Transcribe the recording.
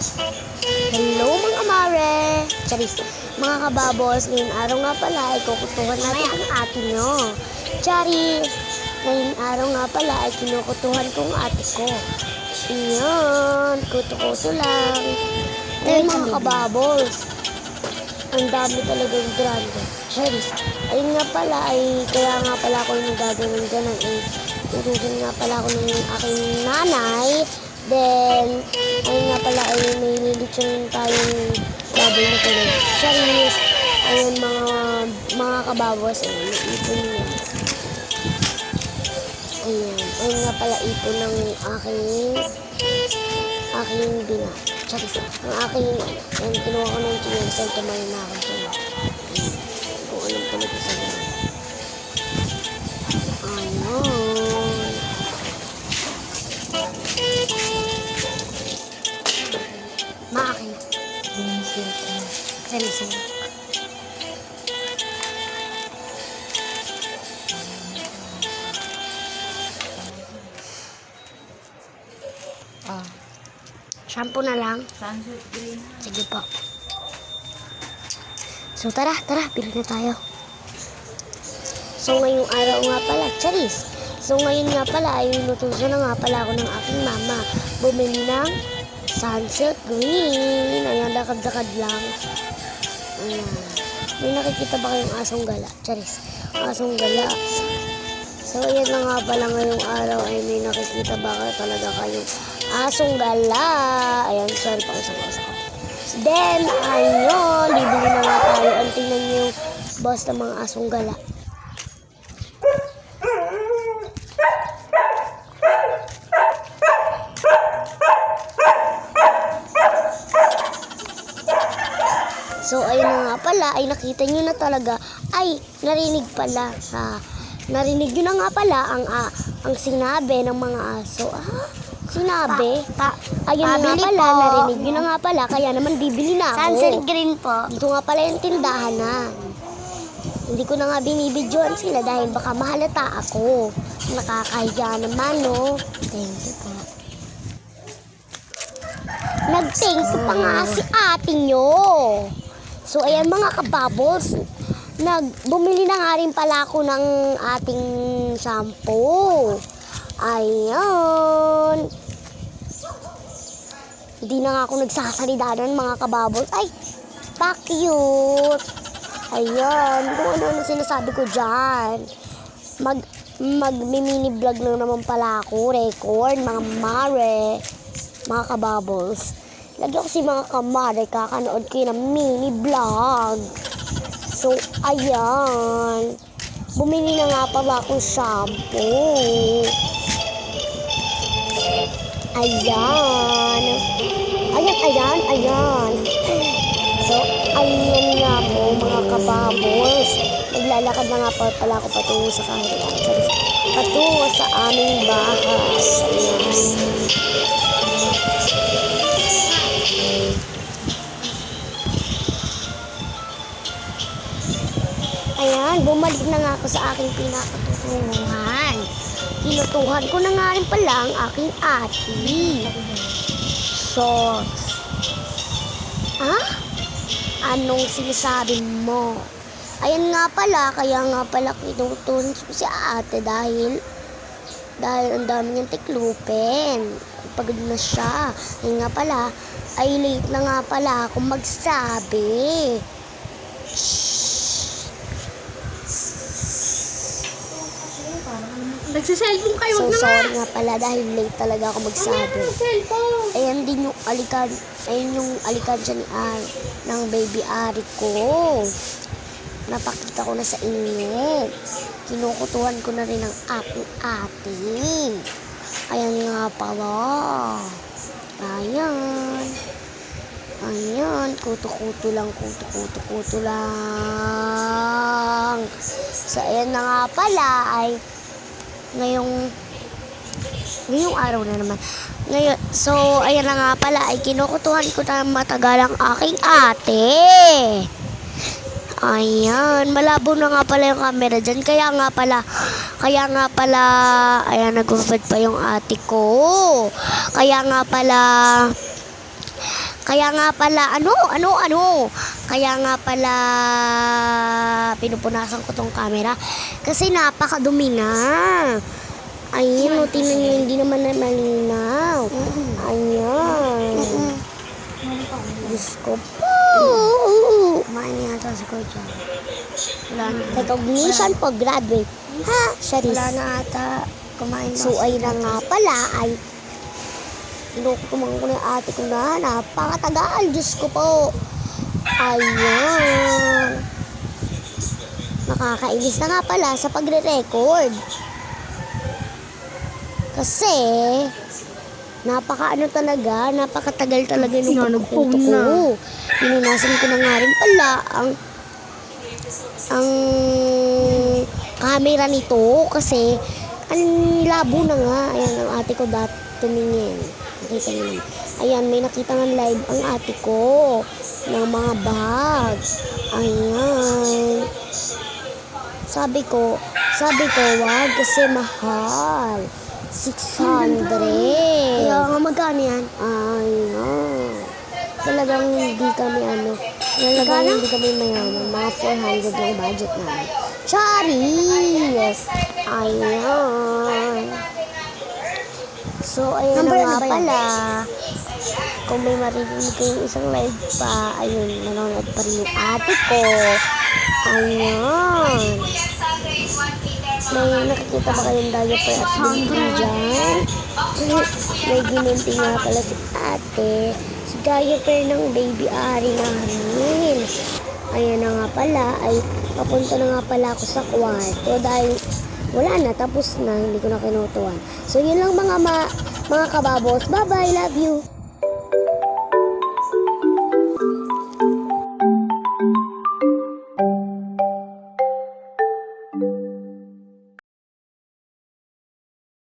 Hello mga mare! Charis! Mga kababos, ngayong araw nga pala ay kukutuhan natin ang ate nyo. Charis! Ngayong araw nga pala ay kinukutuhan ko ang ate ko. Iyan, kuto-kuto lang. Ayun mga kababos. Ang dami talagang grande. Charis! Ayun nga pala ay, kaya nga pala ako yung gagawin ganun eh. Tutusin nga pala ako ng aking nanay. Then, ayun nga pala ay may lilitsyon tayong baboy na tulad. Charis! Ayun mga kababos, ayun, ipon niya. Ayun nga pala ipon ng aking dina. Charis! Ang aking, ayun, kinuha ko ng chinesa, tumayo na ako dyan. Kung anong talaga sa gano'n. Ayun. Maakin. Charis. Shampoo na lang. Sunset green. Sige po. So tara, bili na tayo. So ngayong araw nga pala, Charis. So ngayon nga pala ay inutusan na nga pala ako ng aking mama. Bumili ng sunset green. Ayan, lakad-lakad lang. Ayan. May nakikita ba kayong asong gala? Charis. Asong gala. So ayan na nga pala ngayong araw ay may nakikita ba talaga kayong asong gala? Ayan, sorry pa usap ko. Then, ayun, bibili na nga tayo. Ang tingnan niyo yung boss ng mga asong gala. So, ayun na nga pala, ay nakita nyo na talaga, ay, narinig pala, narinig nyo na nga pala ang sinabi ng mga aso. Sinabi? Ayun na nga pala, narinig nyo na nga pala, kaya naman bibili na ako. Sunset green po. Dito nga pala yung tindahan na. Hindi ko na nga binibidyoan sila dahil baka mahalata ako. Nakakahiya naman, no? Thank you po. Nag-thank you pa nga si ate nyo. So, ayan mga kababos, bumili na nga rin pala ako ng ating shampoo. Ayan. Hindi na nga ako nagsasalita ng mga kababos. Ay, pa-cute. Ayan, kung ano sinasabi ko dyan. Mag-mini vlog lang naman pala ako, record, mga mare, mga kababos. Lagi ako si mga kamare, kakanood kayo ng mini vlog. So, ayan. Bumili na nga pala akong shampoo. Ayan. Ayan. So, ayan nga po mga kababos. Naglalakad na nga pala ako patungo sa kaharian. Patungo sa aming bahay. Ayan, bumalik na nga ako sa aking pinakatutunguhan. Kinutuhan ko na nga rin pala ang aking ate. So, anong sinasabi mo? Ayan nga pala, kaya nga pala kinutuhan ko si ate dahil ang dami niyang tiklupin. Pagod na siya. Ayan nga pala, ay late na nga pala akong magsabi. Nagsiselfone kayo, So, wag na nga. sorry nga pala dahil late talaga ako magsabi. Cellphone. Ayan din yung alikansya ni ng baby Ari ko. Napakita ko na sa inyo. Kinukutuhan ko na rin ang aking ate. Ayan nga pala. Ayan, kuto-kuto lang. So, ayan na nga pala ay ngayong araw na naman. So, ayan na nga pala ay kinukutuhan ko na matagal ang aking ate. Ayan, malabo na nga pala yung camera dyan. Kaya nga pala, ayan, nag-upad pa yung ate ko. Kaya nga pala, Kaya nga pala, Kaya nga pala, pinupunasan ko tong camera. Kasi napakadumi na. Ayun, tingnan nyo, hindi naman na malinaw. Ayan. Diyos ko po. Kumain niya ata si Kuya. Wala na. Recognition po, graduate. Ha? Charis. Wala na ata. Kumain na. So, ay na nga pala, ay kinukutumang ko na yung ate ko na. Napakatagal, Diyos ko po. Ayan. Nakakainis na nga pala sa pagre-record. Kasi, napakatagal talaga nung pagkukunto ko. Pinunasan ko na nga rin pala ang camera nito kasi ang labo na nga. Ayan, ang ate ko dati tumingin. Nakita niyo naman. Ayan, may nakita ng live ang ate ko ng mga bag. Ayan. Sabi ko, wag kasi mahal. 600. Kaya nga magkano yan? Ayan. Talagang hindi kami mayaman. Mga 400 lang budget namin. Charis! Ayan. So, ayan na nga pala. Kung may marinig kayong isang live pa, ayun, nanonood pa rin yung ate ko. Ayan. May nakikita ba kayong diaper at baby dyan? May ginunti nga pala si ate. Si diaper ng baby ari na rin. Ayan na nga pala, ay papunta na nga pala ako sa kwarto dahil wala na, tapos na, hindi ko na kinutuan. So, yun lang mga kababos. Bye-bye, love you.